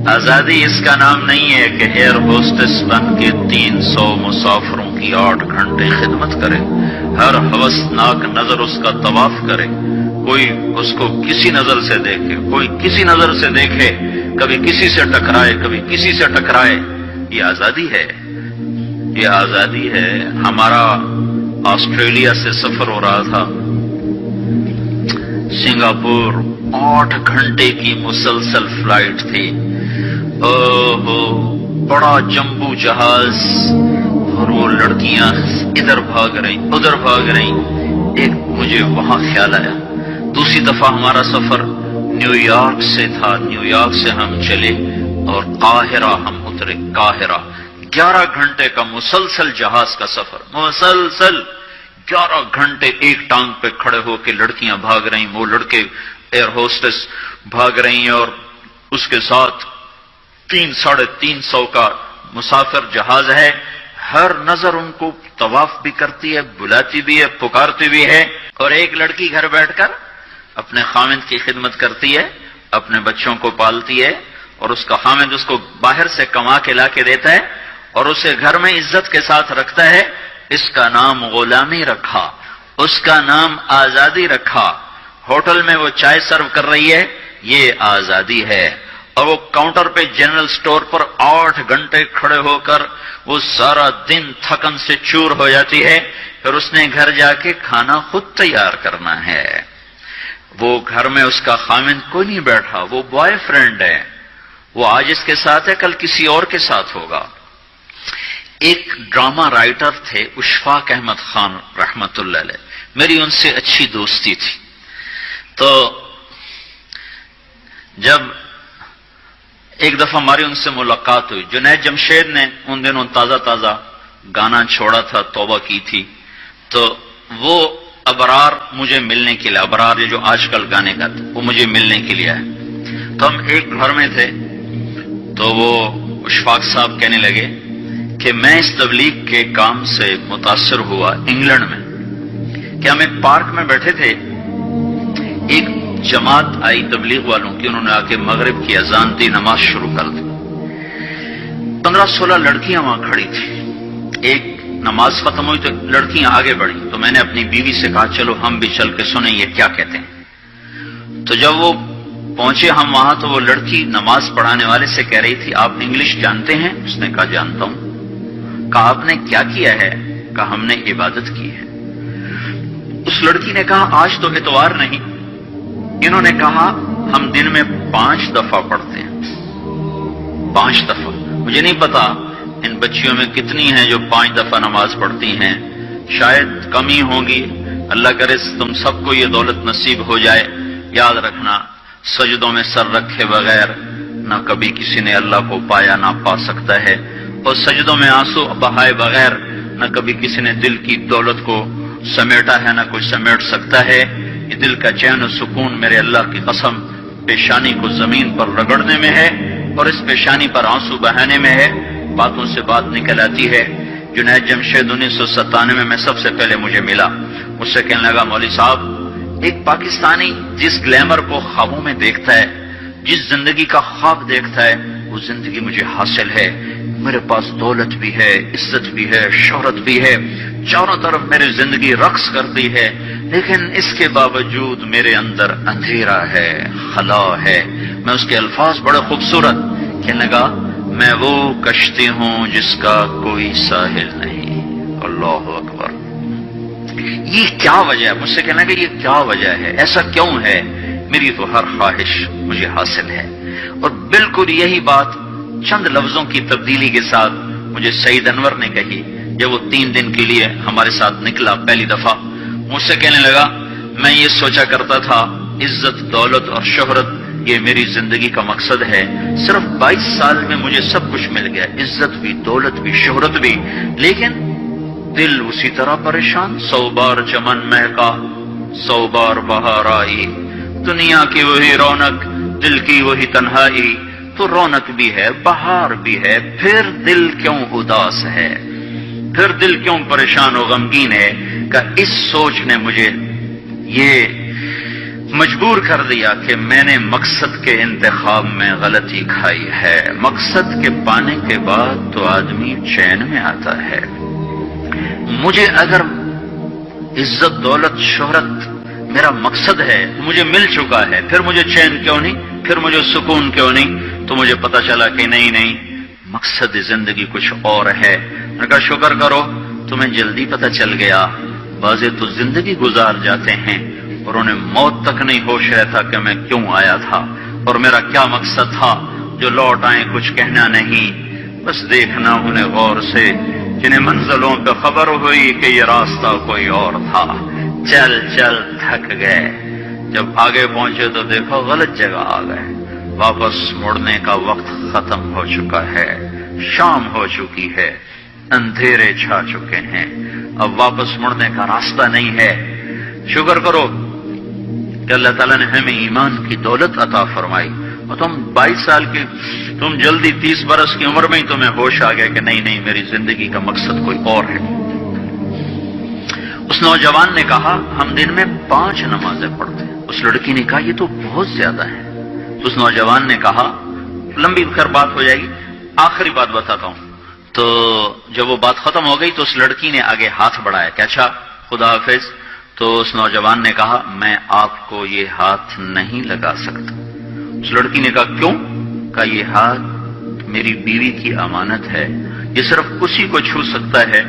آزادی اس کا نام نہیں ہے کہ ایئر ہوسٹس بن کے 300 مسافروں کی 8 گھنٹے خدمت کرے، ہر ہوسناک نظر اس کا طواف کرے، کوئی اس کو کسی نظر سے دیکھے، کوئی کسی نظر سے دیکھے، کبھی کسی سے ٹکرائے، کبھی کسی سے ٹکرائے۔ یہ آزادی ہے، یہ آزادی ہے۔ ہمارا آسٹریلیا سے سفر ہو رہا تھا، سنگاپور 8 گھنٹے کی مسلسل فلائٹ تھی۔ بڑا جمبو جہاز، اور وہ لڑکیاں ادھر بھاگ رہی ادھر بھاگ رہی۔ ایک مجھے وہاں خیال آیا، دوسری دفعہ ہمارا سفر نیو یارک سے تھا، نیو یارک سے ہم چلے اور قاہرہ ہم اترے۔ قاہرہ 11 گھنٹے کا مسلسل جہاز کا سفر، مسلسل 11 گھنٹے ایک ٹانگ پہ کھڑے ہو کے لڑکیاں بھاگ رہی، وہ لڑکے ایئر ہوسٹس بھاگ رہی ہیں، اور اس کے ساتھ 300-350 کا مسافر جہاز ہے۔ ہر نظر ان کو طواف بھی کرتی ہے، بلاتی بھی ہے، پکارتی بھی ہے۔ اور ایک لڑکی گھر بیٹھ کر اپنے خاوند کی خدمت کرتی ہے، اپنے بچوں کو پالتی ہے، اور اس کا خاوند اس کو باہر سے کما کے لا کے دیتا ہے اور اسے گھر میں عزت کے ساتھ رکھتا ہے۔ اس کا نام غلامی رکھا، اس کا نام آزادی رکھا۔ ہوٹل میں وہ چائے سرو کر رہی ہے، یہ آزادی ہے۔ اور وہ کاؤنٹر پہ جنرل سٹور پر 8 گھنٹے کھڑے ہو کر وہ سارا دن تھکن سے چور ہو جاتی ہے، پھر اس نے گھر جا کے کھانا خود تیار کرنا ہے۔ وہ گھر میں اس کا خاوند کوئی نہیں بیٹھا، وہ بوائے فرینڈ ہے، وہ آج اس کے ساتھ ہے، کل کسی اور کے ساتھ ہوگا۔ ایک ڈرامہ رائٹر تھے اشفاق احمد خان رحمت اللہ علیہ، میری ان سے اچھی دوستی تھی۔ تو جب ایک دفعہ ہماری ان سے ملاقات ہوئی، جنید جمشید نے ان دنوں تازہ تازہ گانا چھوڑا تھا، توبہ کی تھی، تو وہ ابرار مجھے ملنے کے لیے، ابرار یہ جو آج کل گانے گاتے وہ مجھے ملنے کے لیے آئے۔ تو ہم ایک گھر میں تھے، تو وہ اشفاق صاحب کہنے لگے کہ میں اس تبلیغ کے کام سے متاثر ہوا انگلینڈ میں، کہ ہم ایک پارک میں بیٹھے تھے، ایک جماعت آئی تبلیغ والوں کی، انہوں نے آ کے مغرب کی اذان دی، نماز شروع کر دی۔ 15-16 لڑکیاں وہاں کھڑی تھی۔ ایک نماز ختم ہوئی تو لڑکیاں آگے بڑھی، تو میں نے اپنی بیوی سے کہا چلو ہم بھی چل کے سنیں یہ کیا کہتے ہیں۔ تو جب وہ پہنچے ہم وہاں، تو وہ لڑکی نماز پڑھانے والے سے کہہ رہی تھی آپ انگلش جانتے ہیں؟ اس نے کہا جانتا ہوں۔ کہا آپ نے کیا کیا ہے؟ کہا ہم نے عبادت کی ہے۔ اس لڑکی نے کہا آج تو اتوار نہیں۔ انہوں نے کہا ہم دن میں 5 دفعہ پڑھتے ہیں، 5 دفعہ۔ مجھے نہیں پتا ان بچیوں میں کتنی ہیں جو 5 دفعہ نماز پڑھتی ہیں، شاید کم ہی ہوں گی۔ اللہ کرے تم سب کو یہ دولت نصیب ہو جائے۔ یاد رکھنا، سجدوں میں سر رکھے بغیر نہ کبھی کسی نے اللہ کو پایا نہ پا سکتا ہے، اور سجدوں میں آنسو بہائے بغیر نہ کبھی کسی نے دل کی دولت کو سمیٹا ہے نہ کوئی سمیٹ سکتا ہے۔ یہ دل کا چین و سکون میرے اللہ کی قسم پیشانی کو زمین پر رگڑنے میں ہے، اور اس پیشانی پر آنسو بہانے میں ہے۔ باتوں سے بات نکل آتی ہے۔ جنید جمشید 1997 میں سب سے پہلے مجھے ملا، مجھ سے کہنے لگا مولوی صاحب ایک پاکستانی جس گلیمر کو خوابوں میں دیکھتا ہے، جس زندگی کا خواب دیکھتا ہے، وہ زندگی مجھے حاصل ہے۔ میرے پاس دولت بھی ہے، عزت بھی ہے، شہرت بھی ہے، چاروں طرف میری زندگی رقص کرتی ہے، لیکن اس کے باوجود میرے اندر اندھیرا ہے، خلا ہے۔ میں اس کے الفاظ بڑے خوبصورت، کہنے لگا میں وہ کشتی ہوں جس کا کوئی ساحل نہیں۔ اللہ اکبر! یہ کیا وجہ ہے؟ مجھ سے کہنا کہ یہ کیا وجہ ہے، ایسا کیوں ہے؟ میری تو ہر خواہش مجھے حاصل ہے۔ اور بالکل یہی بات چند لفظوں کی تبدیلی کے ساتھ مجھے سعید انور نے کہی جب وہ 3 دن کے لیے ہمارے ساتھ نکلا پہلی دفعہ۔ مجھ سے کہنے لگا میں یہ سوچا کرتا تھا عزت، دولت اور شہرت یہ میری زندگی کا مقصد ہے، صرف 22 سال میں مجھے سب کچھ مل گیا، عزت بھی، دولت بھی، شہرت بھی، لیکن دل اسی طرح پریشان۔ 100 بار چمن مہکا، 100 بار بہار آئی، دنیا کی وہی رونق، دل کی وہی تنہائی، تو رونق بھی ہے، بہار بھی ہے، پھر دل کیوں اداس ہے، پھر دل کیوں پریشان و غمگین ہے؟ کہ اس سوچ نے مجھے یہ مجبور کر دیا کہ میں نے مقصد کے انتخاب میں غلطی کھائی ہے۔ مقصد کے پانے کے بعد تو آدمی چین میں آتا ہے۔ مجھے اگر عزت، دولت، شہرت میرا مقصد ہے، مجھے مل چکا ہے، پھر مجھے چین کیوں نہیں، پھر مجھے سکون کیوں نہیں؟ تو مجھے پتا چلا کہ نہیں، مقصد زندگی کچھ اور ہے۔ میں نے کہا شکر کرو تمہیں جلدی پتا چل گیا۔ بعضے تو زندگی گزار جاتے ہیں اور انہیں موت تک نہیں ہوش رہتا کہ میں کیوں آیا تھا اور میرا کیا مقصد تھا۔ جو لوٹ آئیں کچھ کہنا نہیں، بس دیکھنا انہیں غور سے، جنہیں منزلوں پہ خبر ہوئی کہ یہ راستہ کوئی اور تھا، چل چل تھک گئے۔ جب آگے پہنچے تو دیکھو غلط جگہ آ گئے۔ واپس مڑنے کا وقت ختم ہو چکا ہے، شام ہو چکی ہے، اندھیرے چھا چکے ہیں، اب واپس مڑنے کا راستہ نہیں ہے۔ شکر کرو کہ اللہ تعالیٰ نے ہمیں ایمان کی دولت عطا فرمائی، اور تم 22 سال کی، تم جلدی 30 برس کی عمر میں ہی تمہیں ہوش آ گیا کہ نہیں میری زندگی کا مقصد کوئی اور ہے۔ اس نوجوان نے کہا ہم دن میں 5 نمازیں پڑھتے ہیں۔ اس لڑکی نے کہا یہ تو بہت زیادہ ہے۔ اس نوجوان نے کہا، لمبی خیر بات ہو جائے گی، آخری بات بتاتا ہوں۔ تو جب وہ بات ختم ہو گئی تو اس لڑکی نے آگے ہاتھ بڑھایا کہ اچھا خدا حافظ۔ تو اس نوجوان نے کہا میں آپ کو یہ ہاتھ نہیں لگا سکتا۔ اس لڑکی نے کہا کیوں؟ کہا یہ ہاتھ میری بیوی کی امانت ہے، یہ صرف اسی کو چھو سکتا ہے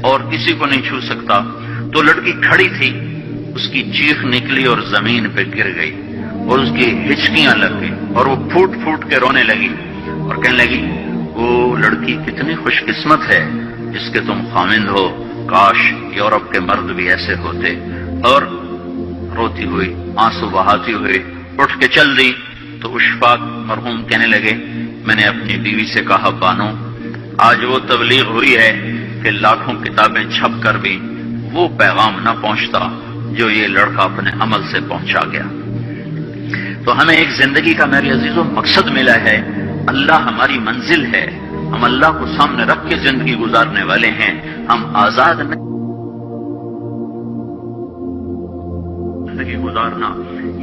اور کسی کو نہیں چھو سکتا۔ تو لڑکی کھڑی تھی، اس کی چیخ نکلی اور زمین پہ گر گئی اور اس کی ہچکیاں لگ گئی اور وہ پھوٹ پھوٹ کے رونے لگی اور کہنے لگی وہ لڑکی کتنی خوش قسمت ہے جس کے تم خامند ہو، کاش یورپ کے مرد بھی ایسے ہوتے۔ اور روتی ہوئی، آنسو بہاتی ہوئی اٹھ کے چل دی۔ تو اشفاق مرحوم کہنے لگے میں نے اپنی بیوی سے کہا بانو آج وہ تبلیغ ہوئی ہے کہ لاکھوں کتابیں چھپ کر بھی وہ پیغام نہ پہنچتا جو یہ لڑکا اپنے عمل سے پہنچا گیا۔ تو ہمیں ایک زندگی کا میرے عزیزوں مقصد ملا ہے، اللہ ہماری منزل ہے، ہم اللہ کو سامنے رکھ کے زندگی گزارنے والے ہیں، ہم آزاد نہیں زندگی گزارنا،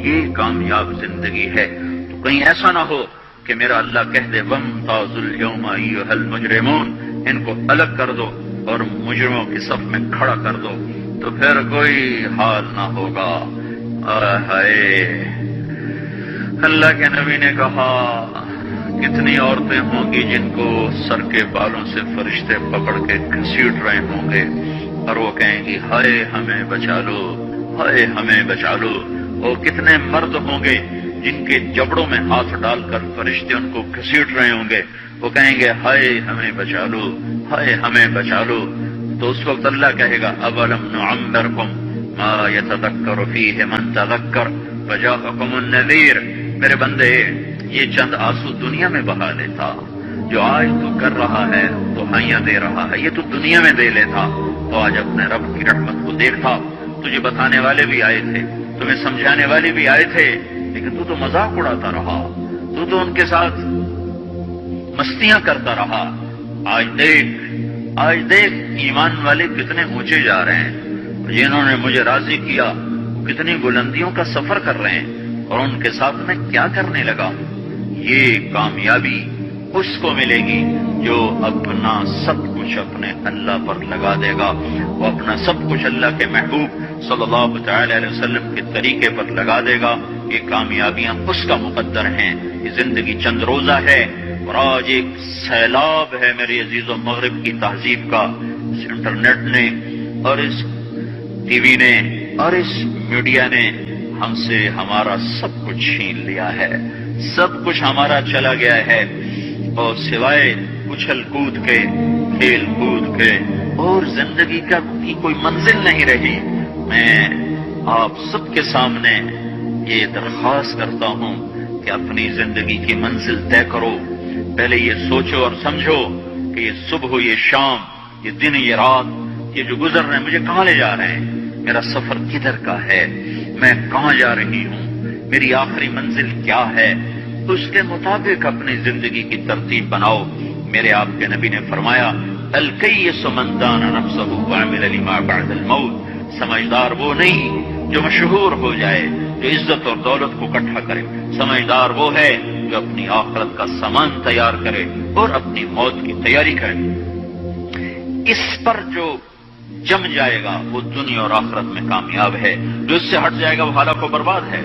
یہ کامیاب زندگی ہے۔ تو کہیں ایسا نہ ہو کہ میرا اللہ کہہ دے وَامْتَازُوا الْيَوْمَ أَيُّهَا الْمُجْرِمُونَ، ان کو الگ کر دو اور مجرموں کی صف میں کھڑا کر دو، تو پھر کوئی حال نہ ہوگا۔ ہائے اللہ کے نبی نے کہا کتنی عورتیں ہوں گی جن کو سر کے بالوں سے فرشتے پکڑ کے گھسیٹ رہے ہوں گے اور وہ کہیں گی ہائے ہمیں بچا لو، ہائے ہمیں بچا لو۔ اور کتنے مرد ہوں گے جن کے جبڑوں میں ہاتھ ڈال کر فرشتے ان کو گھسیٹ رہے ہوں گے، وہ کہیں گے ہائے ہمیں بچا لو، ہائے ہمیں بچا لو۔ تو اس وقت اللہ کہے گا اولم نعمرکم ما یتذکر فیہ من تذکر وجاءکم النذیر، میرے بندے یہ چند آنسو دنیا میں بہا لیتا، جو آج تو کر رہا ہے تو ہائیاں دے رہا ہے، یہ تو دنیا میں دے لیتا، تو آج اپنے رب کی رحمت کو دیکھتا۔ تجھے بتانے والے بھی آئے تھے، تمہیں سمجھانے والے بھی آئے تھے، لیکن تو مذاق اڑاتا رہا، تو ان کے ساتھ مستیاں کرتا رہا۔ آج دیکھ ایمان والے کتنے اونچے جا رہے ہیں، جنہوں نے مجھے راضی کیا کتنی بلندیوں کا سفر کر رہے ہیں، اور ان کے ساتھ میں کیا کرنے لگا۔ یہ کامیابی اس کو ملے گی جو اپنا سب کچھ اپنے اللہ پر لگا دے گا، وہ اپنا سب کچھ اللہ کے محبوب صلی اللہ تعالی علیہ وسلم کے طریقے پر لگا دے گا۔ یہ کامیابیاں اس کا مقدر ہیں۔ یہ زندگی چند روزہ ہے، اور آج ایک سیلاب ہے میرے عزیزوں مغرب کی تہذیب کا، اس انٹرنیٹ نے اور اس ٹی وی نے اور اس میڈیا نے ہم سے ہمارا سب کچھ چھین لیا ہے، سب کچھ ہمارا چلا گیا ہے، اور سوائے اچھل کود کے، کھیل کود کے اور زندگی کا کوئی منزل نہیں رہی۔ میں آپ سب کے سامنے یہ درخواست کرتا ہوں کہ اپنی زندگی کی منزل طے کرو۔ پہلے یہ سوچو اور سمجھو کہ یہ صبح، یہ شام، یہ دن، یہ رات، یہ جو گزر رہے ہیں مجھے کہاں لے جا رہے ہیں، میرا سفر کدھر کا ہے، میں کہاں جا رہی ہوں، میری آخری منزل کیا ہے۔ اس کے مطابق اپنی زندگی کی ترتیب بناؤ۔ میرے آپ کے نبی نے فرمایا الکیس من دان نفسہ وعمل لما بعد الموت، سمجھدار وہ نہیں جو مشہور ہو جائے جو عزت اور دولت کو اکٹھا کرے، سمجھدار وہ ہے جو اپنی آخرت کا سامان تیار کرے اور اپنی موت کی تیاری کرے۔ اس پر جو جم جائے گا وہ دنیا اور آخرت میں کامیاب ہے، جو اس سے ہٹ جائے گا وہ ہلاک و برباد ہے۔